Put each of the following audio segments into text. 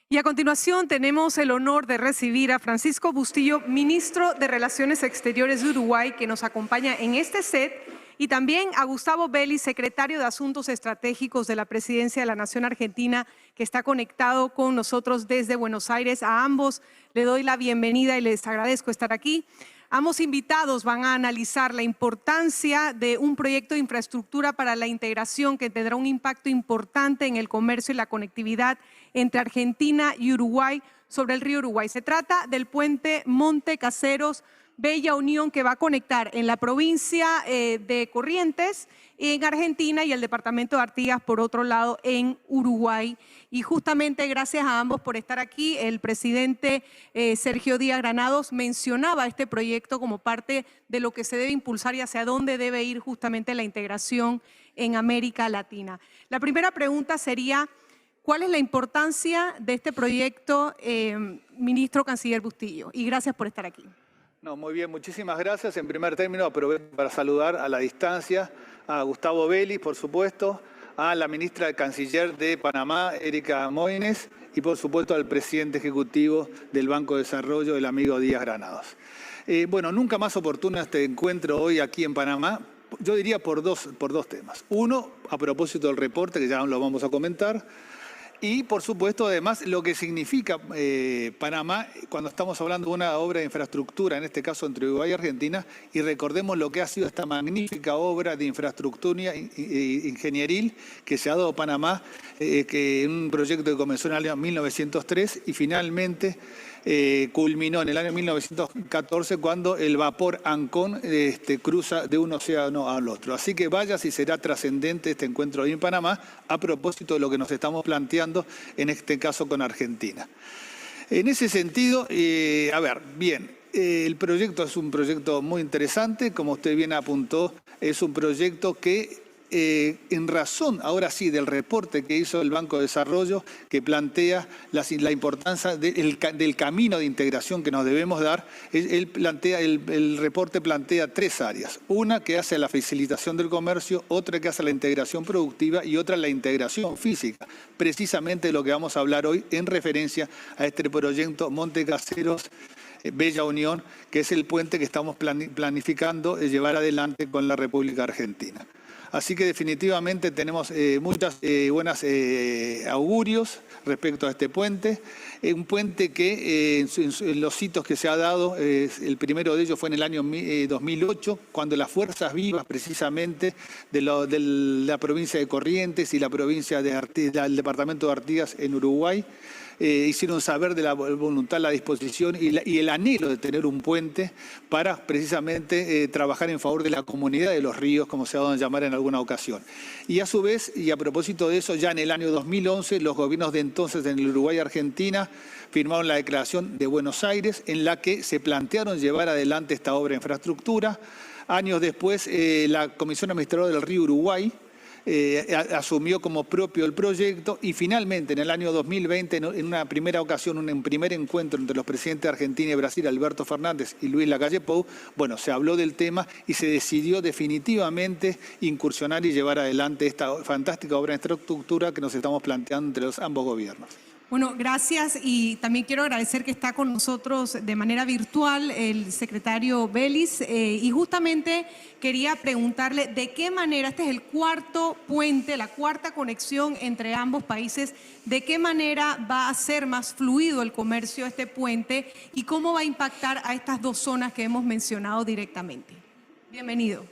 Y a continuación tenemos el honor de recibir a Francisco Bustillo, ministro de Relaciones Exteriores de Uruguay, que nos acompaña en este set, y también a Gustavo Vélez, secretario de Asuntos Estratégicos de la Presidencia de la Nación Argentina, que está conectado con nosotros desde Buenos Aires. A ambos le doy la bienvenida y les agradezco estar aquí. Ambos invitados van a analizar la importancia de un proyecto de infraestructura para la integración que tendrá un impacto importante en el comercio y la conectividad entre Argentina y Uruguay sobre el río Uruguay. Se trata del puente Monte Caseros Bella Unión, que va a conectar en la provincia de Corrientes en Argentina y el departamento de Artigas, por otro lado, en Uruguay. Y justamente gracias a ambos por estar aquí. El presidente Sergio Díaz Granados mencionaba este proyecto como parte de lo que se debe impulsar y hacia dónde debe ir justamente la integración en América Latina. La primera pregunta sería: ¿cuál es la importancia de este proyecto, ministro Canciller Bustillo? Y gracias por estar aquí. No, muy bien, muchísimas gracias. En primer término, aprovecho para saludar a la distancia a Gustavo Vélez, por supuesto, a la ministra de Canciller de Panamá, Erika Moines, y por supuesto al presidente ejecutivo del Banco de Desarrollo, el amigo Díaz Granados. Bueno, nunca más oportuno este encuentro hoy aquí en Panamá, yo diría por dos temas. Uno, a propósito del reporte, que ya lo vamos a comentar, y, por supuesto, además, lo que significa Panamá cuando estamos hablando de una obra de infraestructura, en este caso entre Uruguay y Argentina, y recordemos lo que ha sido esta magnífica obra de infraestructura ingenieril que se ha dado a Panamá, que un proyecto que comenzó en el año 1903 y finalmente culminó en el año 1914 cuando el vapor Ancón cruza de un océano al otro. Así que vaya si será trascendente este encuentro hoy en Panamá a propósito de lo que nos estamos planteando en este caso con Argentina. En ese sentido, el proyecto es un proyecto muy interesante, como usted bien apuntó, es un proyecto que en razón, ahora sí, del reporte que hizo el Banco de Desarrollo, que plantea la importancia del camino de integración que nos debemos dar, el reporte plantea tres áreas. Una que hace la facilitación del comercio, otra que hace la integración productiva y otra la integración física. Precisamente lo que vamos a hablar hoy en referencia a este proyecto Monte Caseros Bella Unión, que es el puente que estamos planificando llevar adelante con la República Argentina. Así que definitivamente tenemos muchas buenas augurios respecto a este puente. Un puente que en los hitos que se ha dado, el primero de ellos fue en el año 2008, cuando las fuerzas vivas precisamente de la provincia de Corrientes y la provincia del departamento de Artigas en Uruguay, hicieron saber de la voluntad, la disposición y el anhelo de tener un puente para precisamente trabajar en favor de la comunidad de los ríos, como se ha dado a llamar en alguna ocasión. Y a su vez, y a propósito de eso, ya en el año 2011, los gobiernos de entonces en el Uruguay y Argentina firmaron la Declaración de Buenos Aires, en la que se plantearon llevar adelante esta obra de infraestructura. Años después, la Comisión Administradora del Río Uruguay asumió como propio el proyecto y finalmente en el año 2020, en una primera ocasión, un primer encuentro entre los presidentes de Argentina y Brasil, Alberto Fernández y Luis Lacalle Pou, bueno, se habló del tema y se decidió definitivamente incursionar y llevar adelante esta fantástica obra de infraestructura que nos estamos planteando entre ambos gobiernos. Bueno, gracias, y también quiero agradecer que está con nosotros de manera virtual el secretario Vélez, y justamente quería preguntarle de qué manera, este es el cuarto puente, la cuarta conexión entre ambos países, de qué manera va a ser más fluido el comercio este puente y cómo va a impactar a estas dos zonas que hemos mencionado directamente. Bienvenido.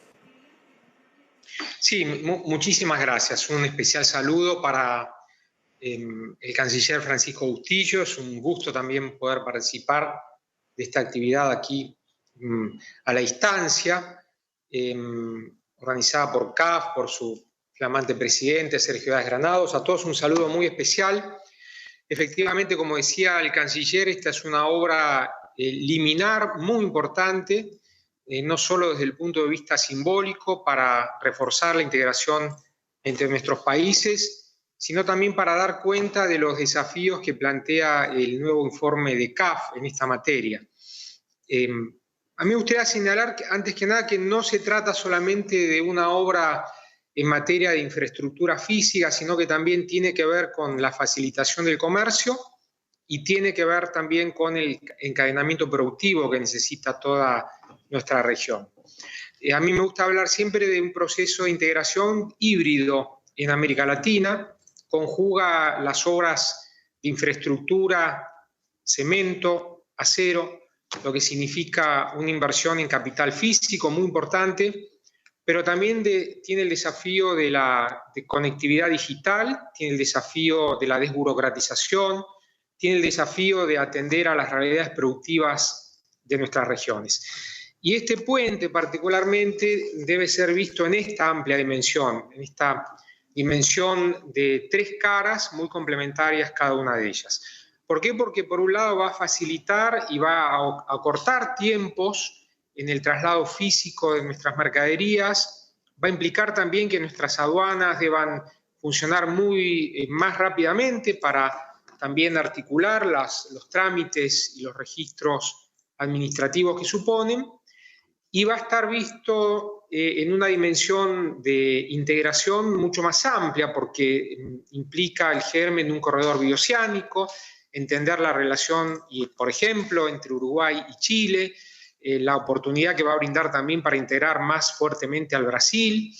Sí, muchísimas gracias. Un especial saludo para el canciller Francisco Bustillo. Es un gusto también poder participar de esta actividad aquí a la distancia, organizada por CAF, por su flamante presidente Sergio Díaz Granados. A todos un saludo muy especial. Efectivamente, como decía el canciller, esta es una obra liminar muy importante, no solo desde el punto de vista simbólico para reforzar la integración entre nuestros países, sino también para dar cuenta de los desafíos que plantea el nuevo informe de CAF en esta materia. A mí me gustaría señalar, antes que nada, que no se trata solamente de una obra en materia de infraestructura física, sino que también tiene que ver con la facilitación del comercio, y tiene que ver también con el encadenamiento productivo que necesita toda nuestra región. A mí me gusta hablar siempre de un proceso de integración híbrido en América Latina, conjuga las obras de infraestructura, cemento, acero, lo que significa una inversión en capital físico muy importante, pero también tiene el desafío de conectividad digital, tiene el desafío de la desburocratización, tiene el desafío de atender a las realidades productivas de nuestras regiones. Y este puente particularmente debe ser visto en esta amplia dimensión, en esta dimensión de tres caras muy complementarias cada una de ellas. ¿Por qué? Porque por un lado va a facilitar y va a acortar tiempos en el traslado físico de nuestras mercaderías, va a implicar también que nuestras aduanas deban funcionar más rápidamente para también articular los trámites y los registros administrativos que suponen, y va a estar visto en una dimensión de integración mucho más amplia, porque implica el germen de un corredor bioceánico, entender la relación, por ejemplo, entre Uruguay y Chile, la oportunidad que va a brindar también para integrar más fuertemente al Brasil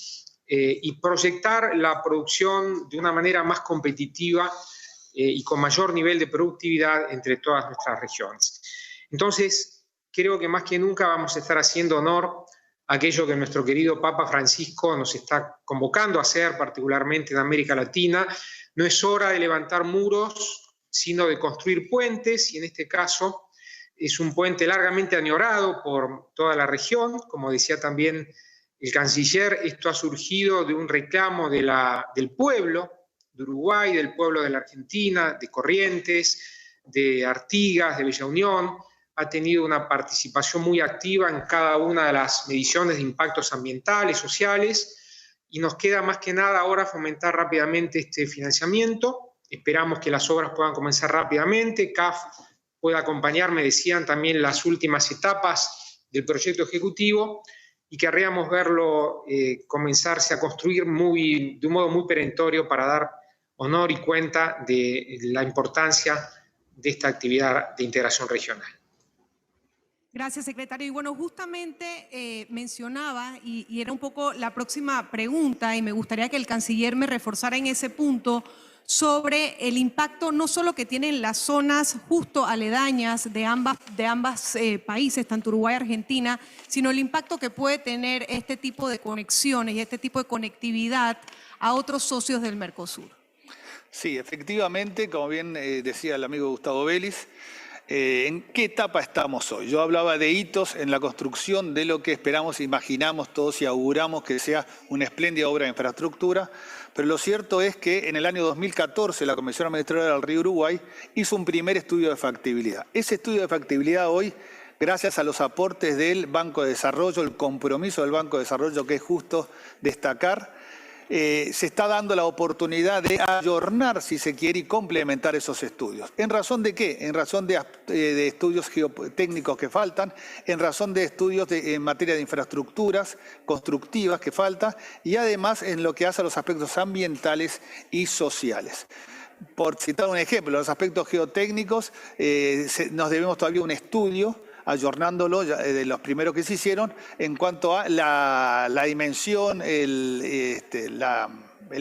y proyectar la producción de una manera más competitiva y con mayor nivel de productividad entre todas nuestras regiones. Entonces, creo que más que nunca vamos a estar haciendo honor a aquello que nuestro querido Papa Francisco nos está convocando a hacer, particularmente en América Latina. No es hora de levantar muros, sino de construir puentes, y en este caso es un puente largamente añorado por toda la región. Como decía también el canciller, esto ha surgido de un reclamo del pueblo de Uruguay, del pueblo de la Argentina, de Corrientes, de Artigas, de Bella Unión. Ha tenido una participación muy activa en cada una de las mediciones de impactos ambientales, sociales, y nos queda más que nada ahora fomentar rápidamente este financiamiento. Esperamos que las obras puedan comenzar rápidamente. CAF pueda acompañar, me decían también, las últimas etapas del proyecto ejecutivo, y querríamos verlo comenzarse a construir de un modo muy perentorio para dar honor y cuenta de la importancia de esta actividad de integración regional. Gracias, secretario. Y bueno, justamente mencionaba, y era un poco la próxima pregunta, y me gustaría que el canciller me reforzara en ese punto, sobre el impacto no solo que tienen las zonas justo aledañas de ambas países, tanto Uruguay y Argentina, sino el impacto que puede tener este tipo de conexiones y este tipo de conectividad a otros socios del Mercosur. Sí, efectivamente, como bien decía el amigo Gustavo Vélez, ¿en qué etapa estamos hoy? Yo hablaba de hitos en la construcción de lo que esperamos, imaginamos todos y auguramos que sea una espléndida obra de infraestructura, pero lo cierto es que en el año 2014 la Comisión Administradora del Río Uruguay hizo un primer estudio de factibilidad. Ese estudio de factibilidad hoy, gracias a los aportes del Banco de Desarrollo, el compromiso del Banco de Desarrollo, que es justo destacar, se está dando la oportunidad de ayornar, si se quiere, y complementar esos estudios. ¿En razón de qué? En razón de estudios geotécnicos que faltan, en razón de estudios en materia de infraestructuras constructivas que faltan, y además en lo que hace a los aspectos ambientales y sociales. Por citar un ejemplo, los aspectos geotécnicos, nos debemos todavía un estudio, ayornándolo de los primeros que se hicieron, en cuanto a la dimensión, el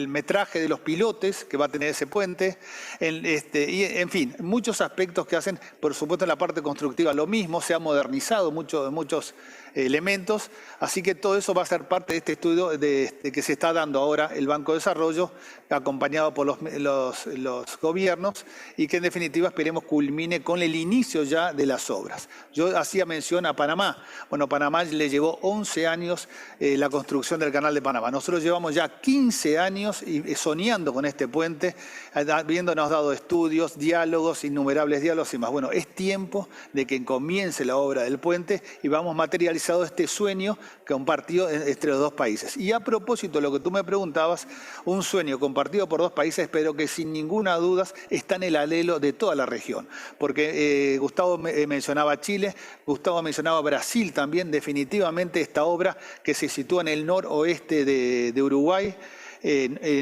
metraje de los pilotes que va a tener ese puente, y en fin, muchos aspectos que hacen, por supuesto en la parte constructiva lo mismo, se ha modernizado muchos elementos, así que todo eso va a ser parte de este estudio que se está dando ahora el Banco de Desarrollo, acompañado por los gobiernos, y que en definitiva esperemos culmine con el inicio ya de las obras. Yo hacía mención a Panamá. Bueno, Panamá le llevó 11 años la construcción del Canal de Panamá. Nosotros llevamos ya 15 años soñando con este puente, habiéndonos dado estudios, diálogos, innumerables diálogos y más. Bueno, es tiempo de que comience la obra del puente y vamos materializando este sueño compartido entre los dos países. Y a propósito de lo que tú me preguntabas, un sueño compartido por dos países, pero que sin ninguna duda está en el alelo de toda la región. Porque Gustavo mencionaba Chile, Gustavo mencionaba Brasil también. Definitivamente esta obra que se sitúa en el noroeste de Uruguay,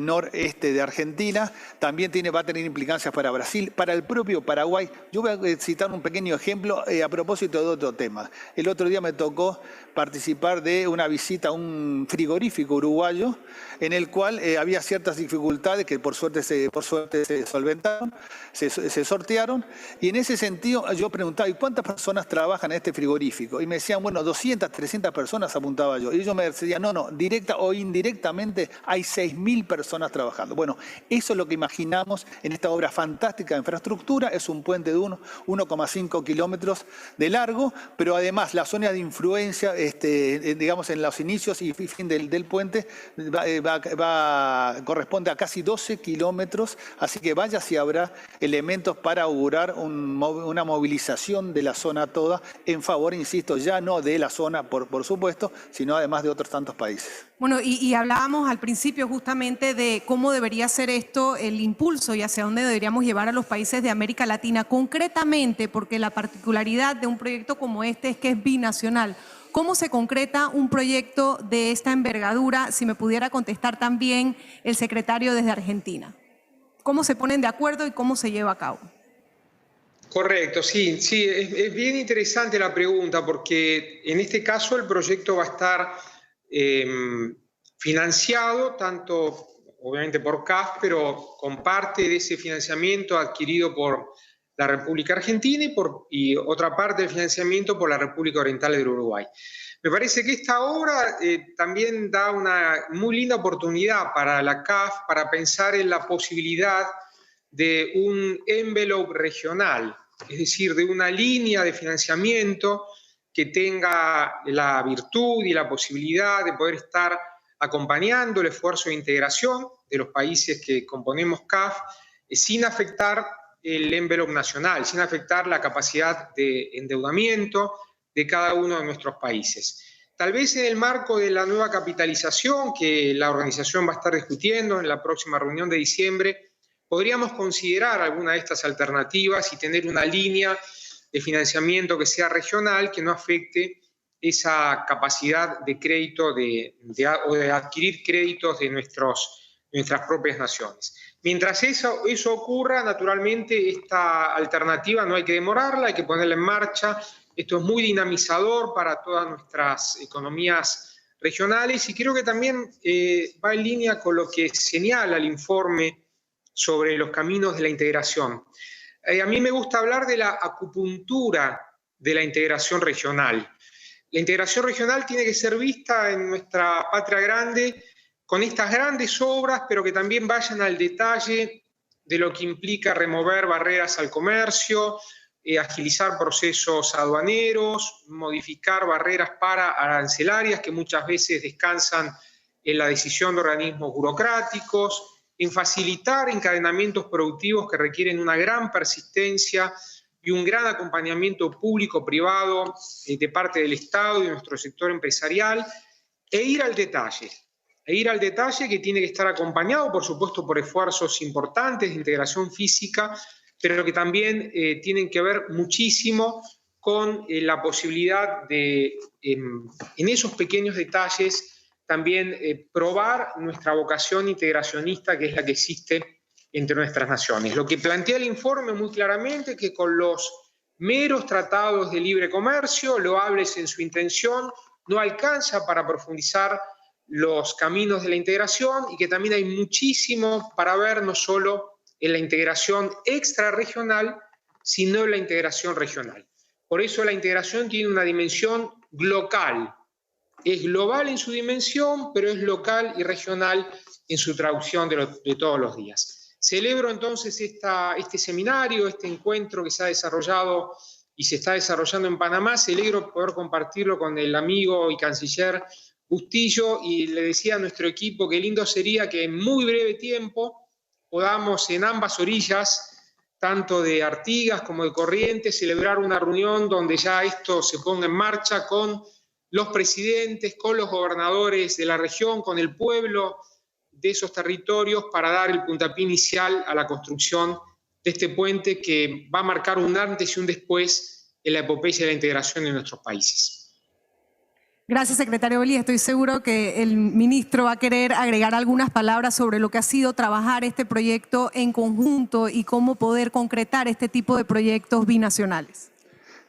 noreste de Argentina, también va a tener implicancias para Brasil, para el propio Paraguay. Yo voy a citar un pequeño ejemplo a propósito de otro tema. El otro día me tocó participar de una visita a un frigorífico uruguayo en el cual había ciertas dificultades que por suerte se solventaron, se sortearon, y en ese sentido yo preguntaba, ¿y cuántas personas trabajan en este frigorífico? Y me decían, bueno, 200, 300 personas, apuntaba yo. Y ellos me decían, no, directa o indirectamente hay 6.000 personas trabajando. Bueno, eso es lo que imaginamos en esta obra fantástica de infraestructura. Es un puente de 1,5 kilómetros de largo, pero además la zona de influencia, digamos, en los inicios y fin del puente corresponde a casi 12 kilómetros, así que vaya si habrá elementos para augurar una movilización de la zona toda en favor, insisto, ya no de la zona, por supuesto, sino además de otros tantos países. Bueno, y hablábamos al principio justamente de cómo debería ser esto, el impulso y hacia dónde deberíamos llevar a los países de América Latina, concretamente porque la particularidad de un proyecto como este es que es binacional. ¿Cómo se concreta un proyecto de esta envergadura? Si me pudiera contestar también el secretario desde Argentina. ¿Cómo se ponen de acuerdo y cómo se lleva a cabo? Correcto, sí, es bien interesante la pregunta porque en este caso el proyecto va a estar financiado tanto obviamente por CAF, pero con parte de ese financiamiento adquirido por la República Argentina y otra parte del financiamiento por la República Oriental del Uruguay. Me parece que esta obra también da una muy linda oportunidad para la CAF para pensar en la posibilidad de un envelope regional, es decir, de una línea de financiamiento que tenga la virtud y la posibilidad de poder estar acompañando el esfuerzo de integración de los países que componemos CAF sin afectar el envelope nacional, sin afectar la capacidad de endeudamiento de cada uno de nuestros países. Tal vez en el marco de la nueva capitalización que la organización va a estar discutiendo en la próxima reunión de diciembre, podríamos considerar alguna de estas alternativas y tener una línea de financiamiento que sea regional, que no afecte esa capacidad de crédito o de adquirir créditos de nuestras propias naciones. Mientras eso ocurra, naturalmente esta alternativa no hay que demorarla, hay que ponerla en marcha. Esto es muy dinamizador para todas nuestras economías regionales y creo que también va en línea con lo que señala el informe sobre los caminos de la integración. A mí me gusta hablar de la acupuntura de la integración regional. La integración regional tiene que ser vista en nuestra patria grande con estas grandes obras, pero que también vayan al detalle de lo que implica remover barreras al comercio, agilizar procesos aduaneros, modificar barreras arancelaриas que muchas veces descansan en la decisión de organismos burocráticos, en facilitar encadenamientos productivos que requieren una gran persistencia y un gran acompañamiento público-privado de parte del Estado y de nuestro sector empresarial, e ir al detalle que tiene que estar acompañado, por supuesto, por esfuerzos importantes de integración física, pero que también tienen que ver muchísimo con la posibilidad de, en esos pequeños detalles, también probar nuestra vocación integracionista, que es la que existe entre nuestras naciones. Lo que plantea el informe muy claramente es que con los meros tratados de libre comercio, loables en su intención, no alcanza para profundizar los caminos de la integración y que también hay muchísimo para ver no solo en la integración extrarregional, sino en la integración regional. Por eso la integración tiene una dimensión local. Es global en su dimensión, pero es local y regional en su traducción de todos los días. Celebro entonces este seminario, este encuentro que se ha desarrollado y se está desarrollando en Panamá. Celebro poder compartirlo con el amigo y canciller Bustillo y le decía a nuestro equipo que lindo sería que en muy breve tiempo podamos en ambas orillas, tanto de Artigas como de Corrientes, celebrar una reunión donde ya esto se ponga en marcha con los presidentes, con los gobernadores de la región, con el pueblo de esos territorios para dar el puntapié inicial a la construcción de este puente que va a marcar un antes y un después en la epopeya de la integración de nuestros países. Gracias, secretario Vélez. Estoy seguro que el ministro va a querer agregar algunas palabras sobre lo que ha sido trabajar este proyecto en conjunto y cómo poder concretar este tipo de proyectos binacionales.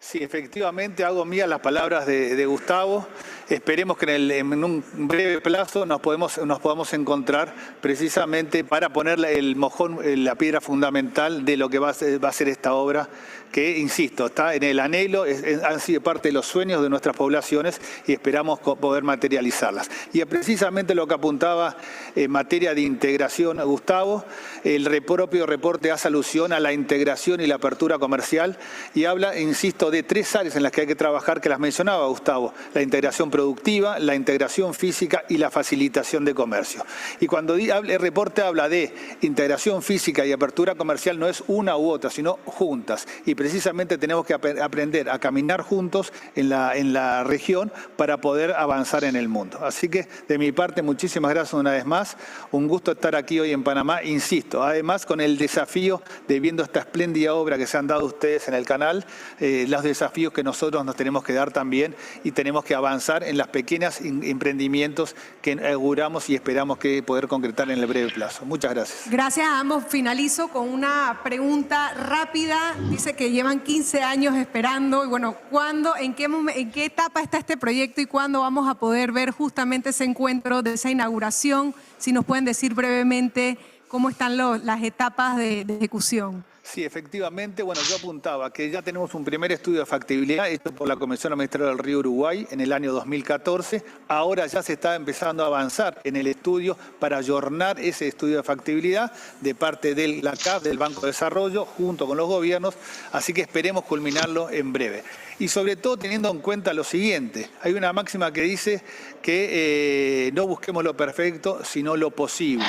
Sí, efectivamente, hago mías las palabras de Gustavo. Esperemos que en un breve plazo nos podamos encontrar precisamente para poner el mojón, la piedra fundamental de lo que va a ser esta obra, que, insisto, está en el anhelo, han sido parte de los sueños de nuestras poblaciones y esperamos poder materializarlas. Y precisamente lo que apuntaba en materia de integración, Gustavo, el propio reporte hace alusión a la integración y la apertura comercial y habla, insisto, de 3 áreas en las que hay que trabajar, que las mencionaba Gustavo: la integración productiva, la integración física y la facilitación de comercio. Y cuando el reporte habla de integración física y apertura comercial, no es una u otra, sino juntas. Y precisamente tenemos que aprender a caminar juntos en la región para poder avanzar en el mundo. Así que, de mi parte, muchísimas gracias una vez más. Un gusto estar aquí hoy en Panamá, insisto, además con el desafío de, viendo esta espléndida obra que se han dado ustedes en el canal, los desafíos que nosotros nos tenemos que dar también, y tenemos que avanzar en las pequeñas emprendimientos que auguramos y esperamos que poder concretar en el breve plazo. Muchas gracias. Gracias a ambos. Finalizo con una pregunta rápida. Dice que llevan 15 años esperando. Y bueno, ¿cuándo, en qué etapa está este proyecto y cuándo vamos a poder ver justamente ese encuentro de esa inauguración? Si nos pueden decir brevemente cómo están las etapas de ejecución. Sí, efectivamente, bueno, yo apuntaba que ya tenemos un primer estudio de factibilidad hecho por la Comisión Administrativa del Río Uruguay en el año 2014. Ahora ya se está empezando a avanzar en el estudio para ayornar ese estudio de factibilidad de parte de la CAF, del Banco de Desarrollo, junto con los gobiernos, así que esperemos culminarlo en breve. Y sobre todo teniendo en cuenta lo siguiente: hay una máxima que dice que no busquemos lo perfecto, sino lo posible.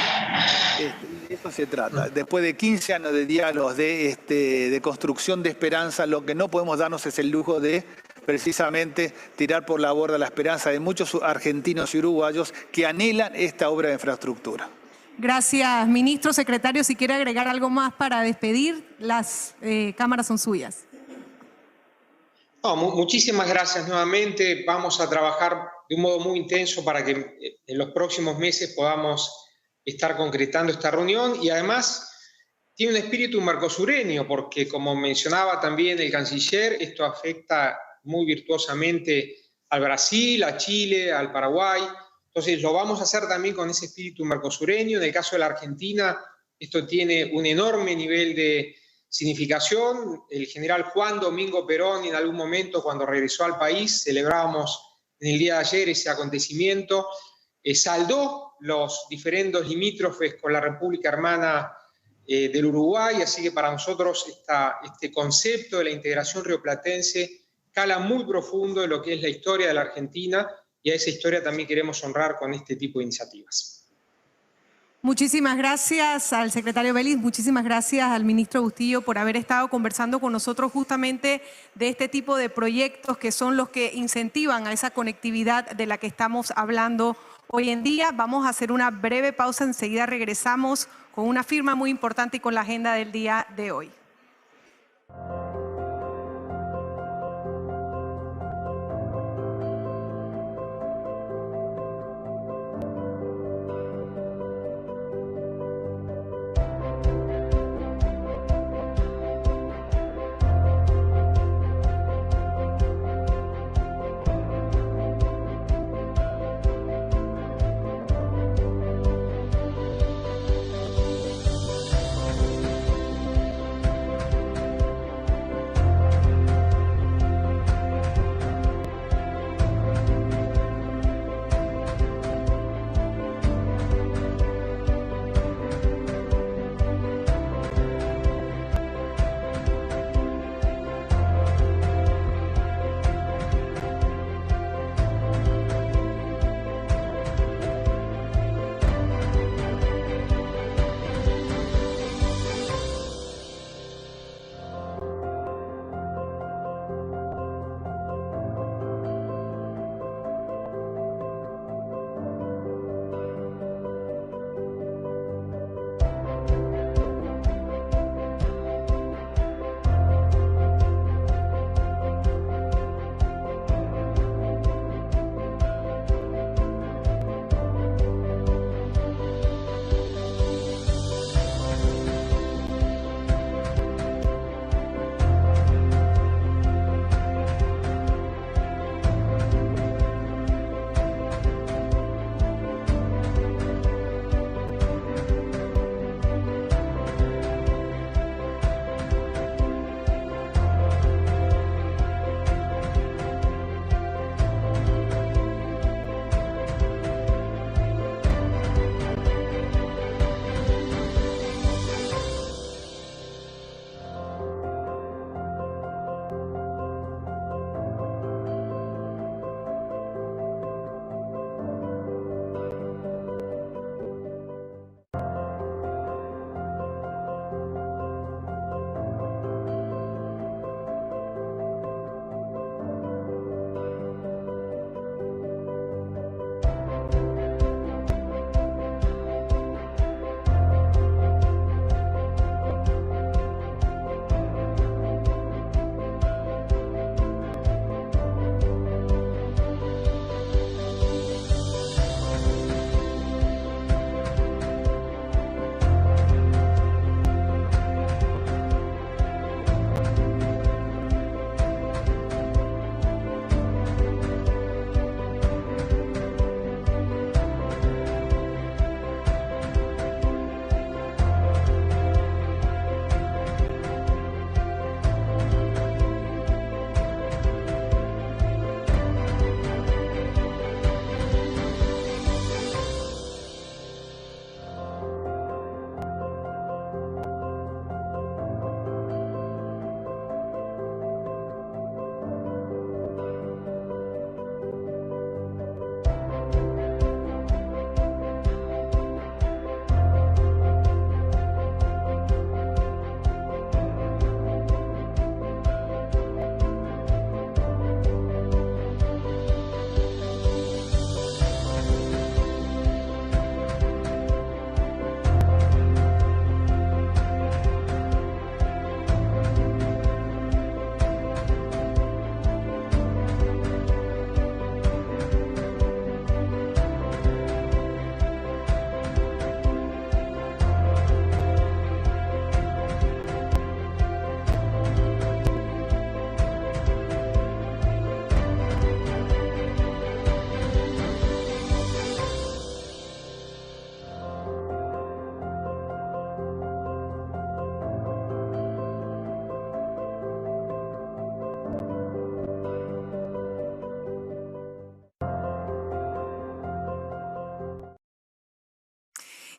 De eso se trata. Después de 15 años de diálogos, de construcción de esperanza, lo que no podemos darnos es el lujo de precisamente tirar por la borda la esperanza de muchos argentinos y uruguayos que anhelan esta obra de infraestructura. Gracias, ministro. Secretario, si quiere agregar algo más para despedir, las cámaras son suyas. No, muchísimas gracias nuevamente. Vamos a trabajar de un modo muy intenso para que en los próximos meses podamos estar concretando esta reunión, y además tiene un espíritu mercosureño, porque, como mencionaba también el canciller, esto afecta muy virtuosamente al Brasil, a Chile, al Paraguay. Entonces lo vamos a hacer también con ese espíritu mercosureño. En el caso de la Argentina, esto tiene un enorme nivel de significación. El general Juan Domingo Perón, en algún momento, cuando regresó al país, celebrábamos en el día de ayer ese acontecimiento, saldó los diferendos limítrofes con la República Hermana del Uruguay, así que para nosotros este concepto de la integración rioplatense cala muy profundo en lo que es la historia de la Argentina, y a esa historia también queremos honrar con este tipo de iniciativas. Muchísimas gracias al secretario Vélez, muchísimas gracias al ministro Bustillo por haber estado conversando con nosotros justamente de este tipo de proyectos que son los que incentivan a esa conectividad de la que estamos hablando hoy en día. Vamos a hacer una breve pausa, enseguida regresamos con una firma muy importante y con la agenda del día de hoy.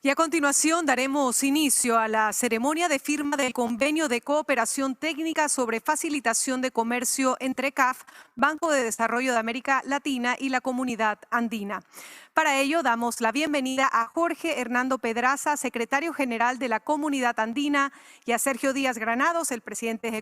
Y a continuación daremos inicio a la ceremonia de firma del convenio de cooperación técnica sobre facilitación de comercio entre CAF, Banco de Desarrollo de América Latina y la Comunidad Andina. Para ello damos la bienvenida a Jorge Hernando Pedraza, secretario general de la Comunidad Andina, y a Sergio Díaz Granados, el presidente ejecutivo